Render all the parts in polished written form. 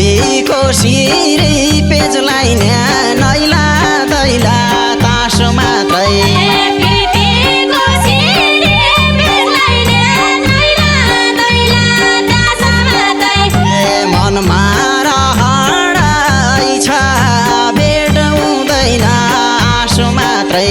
पिपीको सिरी पेजलाई नैला दैला तासो मात्रै मनमा रहरै छ भेटाउँदैन आँसु मात्रै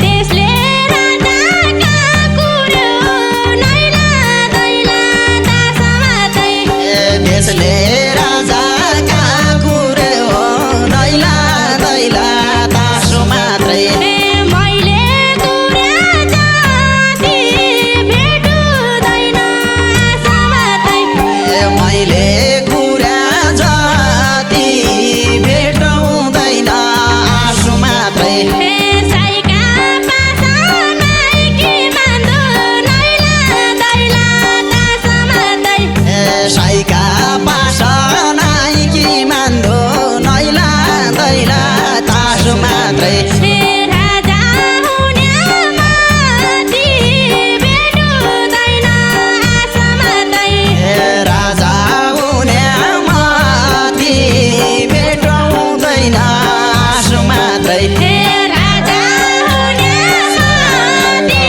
देशले मात्रै राजा हुने माथि भेट्नुहुँदैन आशा मात्रै राजा हुने माथि भेट्नुहुँदैन आशा मात्रै राजा हुने माथि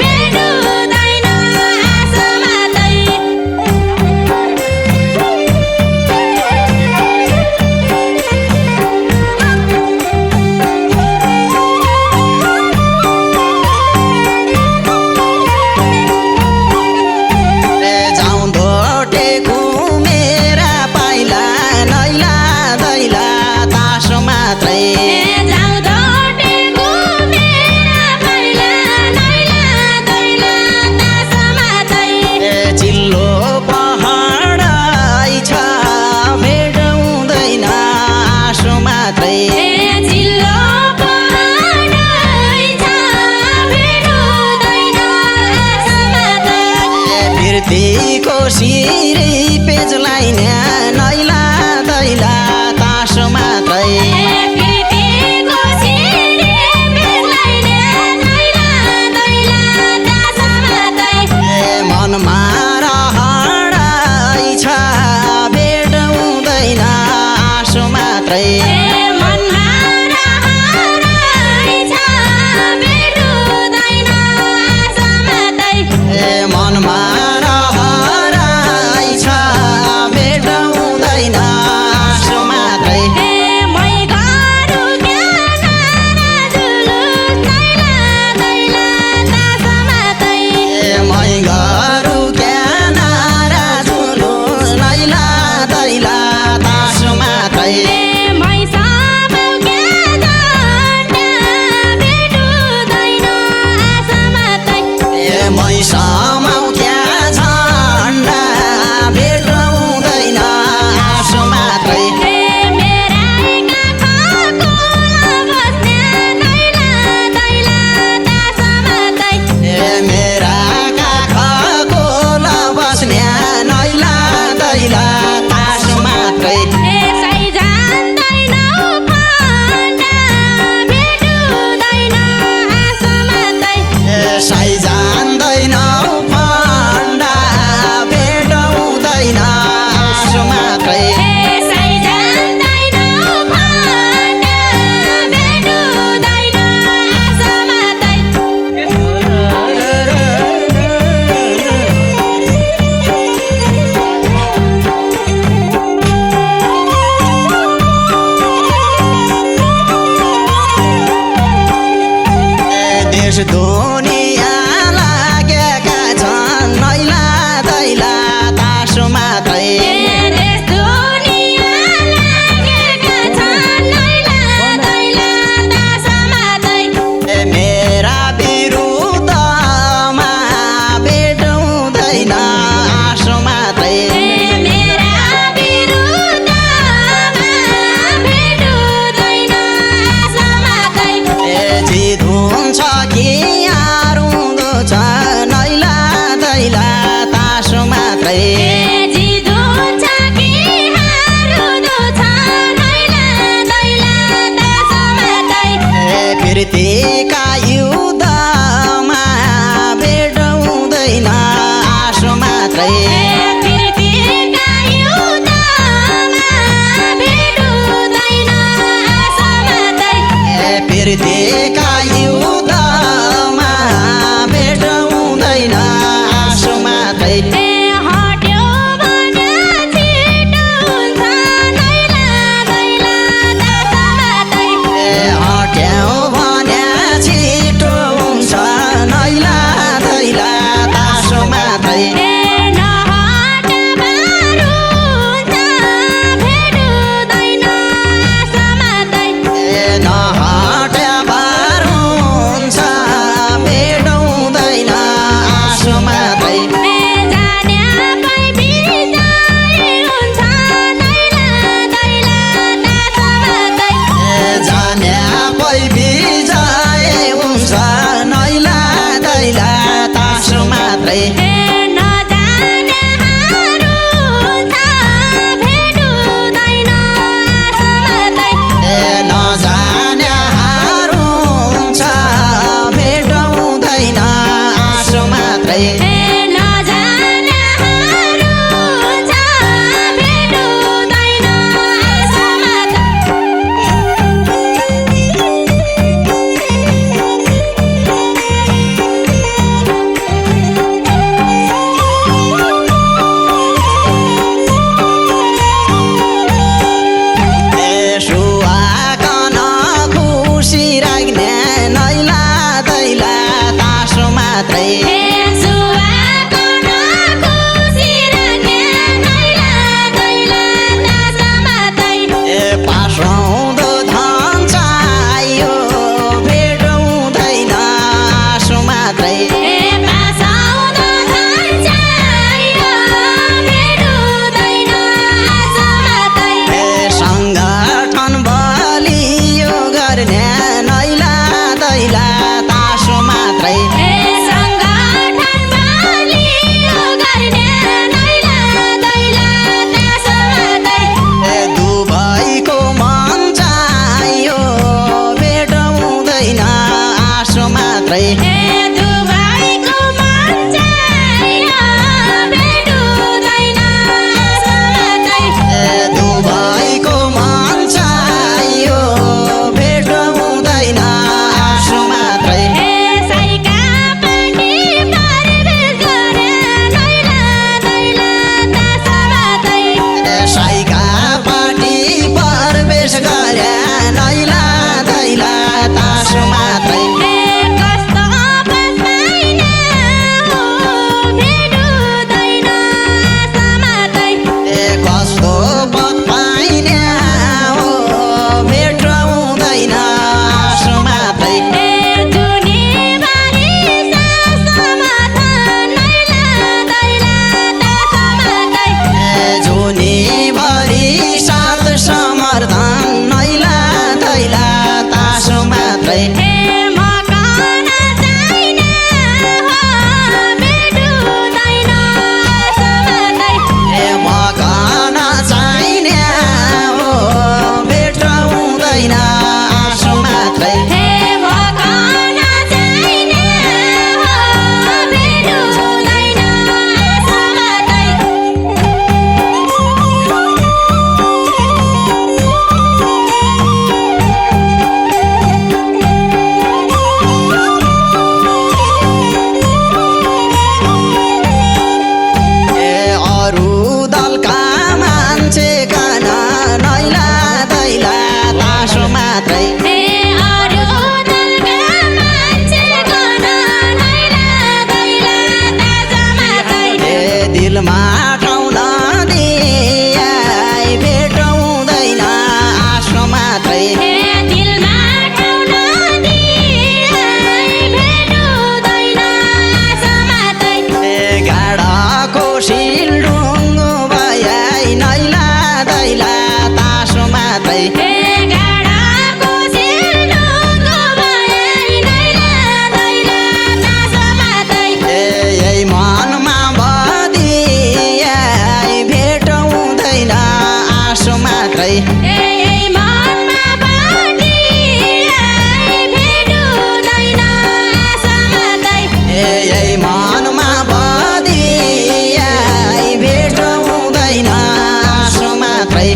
भेट्नुहुँदैन आशा मात्रै जाउँदो टेकु मेरा पाइला नैला दैला तासो मात्रै जाउँदो टेकु मेरा पाइला नैला दैला तासो मात्रै चिल्लो पहाड छ भेट्नुहुँदैन आशो मात्रै चिल्लो पहाड छ भेट्नुहुँदैन आशा मात्रै बिर्तीको सिरी पेजलाई नैला दैला तासो मात्रै प्रीतिको सिरी पेजलाई नैला दैला तासो मात्रै मनमा रहरै छ भेट्नुहुँदैन आशो मात्रै मनमा रहरै छ भेट्नुहुँदैन आशा मात्रै मनमा रहरै छ भेट्नुहुँदैन आशो मात्रै मै गरु ज्ञान जुलुस नैला दैला तासो मात्रै मै गरु ज्ञान जुलुस नैला दैला तासो मात्रै मै सब ज्ञान भेट्नुहुँदैन आशा मात्रै मै समाउ त्यहाँ झन्डा भेट्नुहुँदैन आशो मात्रै मेरा काखको बस्ने नैला दैला तासो मात्रै मेरा काखको बस्ने नैला दैला तासो मात्रै सै जान्दैन फन्दा भेट्नुहुँदैन आशा मात्रै साई जान्दैन फन्डा भेट्नुहुँदैन आशो मात्रै सै जान्दैन फन्दा भेट्नुहुँदैन आशा मात्रै देश दुनिया लागेका छन् नैला दैला तासो मात्रै देश दुनिया लागेका छन् नैला दैला तासो मात्रै मेरा विरुद्धमा भेट्नुहुँदैन आशो मात्रै मेरा विरुद्धमा भेट्नुहुँदैन आशा मात्रै जित हुन्छ कि हारुँदो छ नैला दैला तासो मात्रै जित हुन्छ कि हारुँदो छ नैला दैला तासो मात्रै प्रीतिका युद्धमा भेट्नुहुँदैन आशो मात्रै प्रीतिका युद्धमा भेट्नुहुँदैन आशा मात्रै प्रीतिका युद्धमा भेट्नुहुँदैन आशो मात्रै हट्यो भने छिटो हुन्छ नैला दैला तासो मात्रै हट्यौ भने छिटो हुन्छ नैला दैला तासो मात्रै नहटे बारू हुन्छ भेट्नुहुँदैन आशा मात्रै नहट्या बार मात्रै पासाउन खान्छ यो भेट्नुहुँदैन आशा मात्रै सङ्गठन बलियो गर्ने नैला दैला तासो मात्रै सङ्गठन बलियो गर्ने नैला दैला तासो मात्रै दुबईको मन चाहियो भेट हुँदैन आशो मात्रै दुबईको मन चाहियो भेट हुँदैन आशा मात्रै दुबईको मन चाहियो भेट हुँदैन आशो मात्रै साइका पाटी प्रवेश गरे नैला दैला तासो मात्रै साइका पाटी प्रवेश गरे नैला दैला तासो मात्रै कस्तो बस्दैन हो भेट हुँदैन आशा मात्रै कस्तो पद पाइने हो भेट हुँदैन आशो मात्रै जुनीबारी समर्थन नैला दैला तासो मात्रै जुनीभरि साथ समर्थन नैला दैला तासो मात्रै मकान चाहिने हो भेट हुँदैन आशा मात्रै मकान चाहिने हो भेट हुँदैन आशो मात्रै मकान चाहिने हो भेट हुँदैन आशा मात्रै अरू दलका मान्छे खान नैला दैला तासो मात्रै अरू दलका मान्छे गन नैला दैला तासो मात्रै दिलमा ठाउँ नदिए भेट हुँदैन आशो मात्रै दिलमा ठाउँ नदिए भेट हुँदैन आशा मात्रै गाडाको सिलडुङ्गो भए नैला दैला तासो मात्रै गाडाको सिलडुङ्गो भए नैला दैला तासो मात्रै यही मनमा बदिए भेट हुँदैन आशो मात्रै मनमा बदिए भेट हुँदैन आशा मात्रै यही मनमा बदिए भेट हुँदैन आशो मात्रै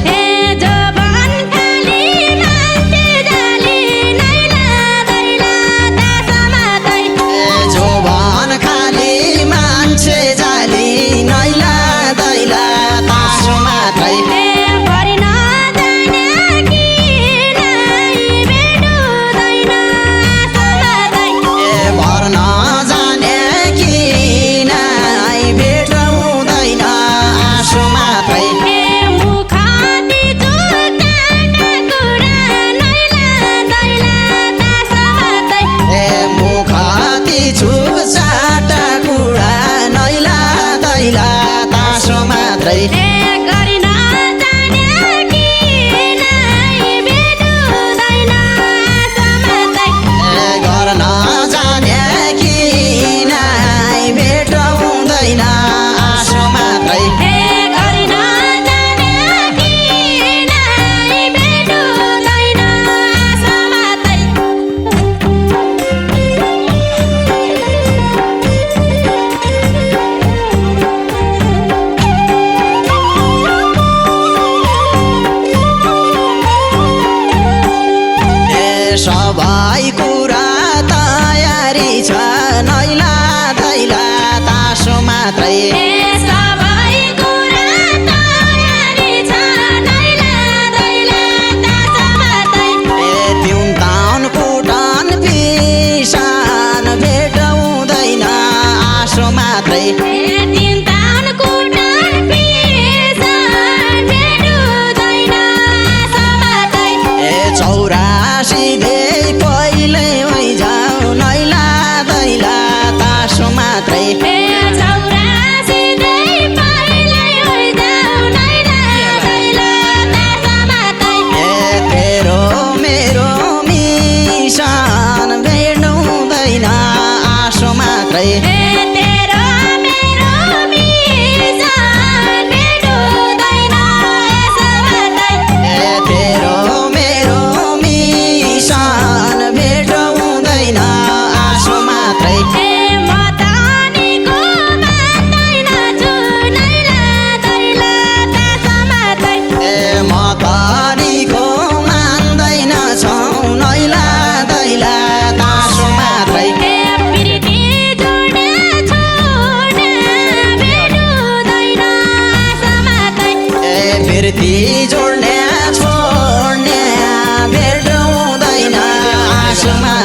जवान खाली मान्छे जाली नैला दैला तासो मात्रै जोबन खाली मान्छे जाली नैला दैला तासो मात्रै भरि नजाने कि नै भेट हुँदैन आशा मात्रै भर नजाने कि नै भेट हुँदैन आशो मात्रै मुखती चुकाटा कुरा नैला दैला तासो मात्रै मुखती छुचाटा कुरा नैला दैला तासो मात्रै गरि नजाने कि नै भेट हुँदैन आशा मात्रै घर नजाने कि नै भेट हुँदैन आशो मात्रै गरि नजाने कि नै भेट हुँदैन आशा मात्रै सबै कुरा तयारी छ नैला दैला तासो मात्रै सबै कुरा तयारी छ नैला दैला तासो मात्रै तिउन कुटन पिसान भेट हुँदैन आशो मात्रै तिनतान कुटन पिसान भेट हुँदैन आशा मात्रै चौरासी दे पहिले जाऊ नैला दैला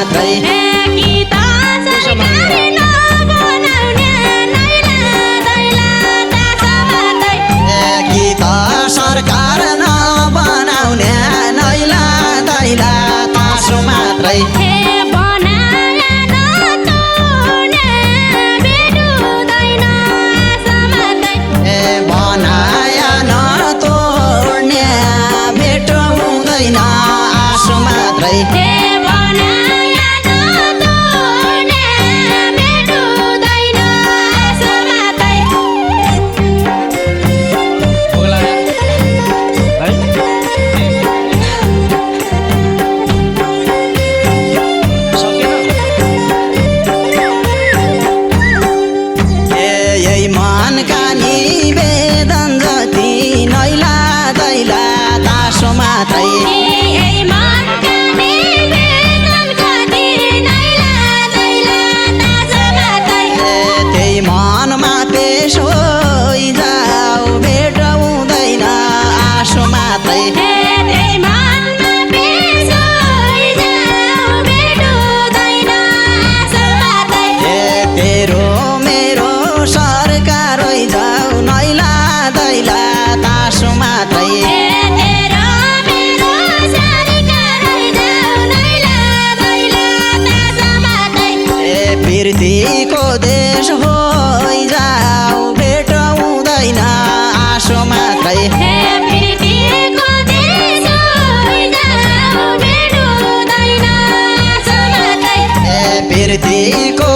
मात्रै गीत सरकार नबनाउने नैला दैला तास मात्रै गीत सरकार नबनाउने नैला दैला तासो मात्रै बनाया नतोड्ने भेटुँदैन आस मात्रै बनाया नतोड्ने भेटो हुँदैन आसो मात्रै बनाया नतोड्ने भेटुँदैन आस मात्रै यही मनका निवेदन जति नैला दैला तासो मात्रै यही मनका निवेदन कति नैला दैला तास मात्रै त्यही मनमा पेश होइजाऊ भेट हुँदैन आसो मात्रै त्यही मनमा पेश होइजाऊ भेटुँदैन आस मात्रै तेरो मेरो सरकार होइजाऊ नैला दैला तासो मात्रै तेरो मेरो सरकार होइजाऊ नैला दैला तास मात्रै प्रीतिको देश होइजाऊ भेट हुँदैन आसो मात्रै प्रीतिको देश होइजाऊ भेटुँदैन आस मात्रै प्रीतिको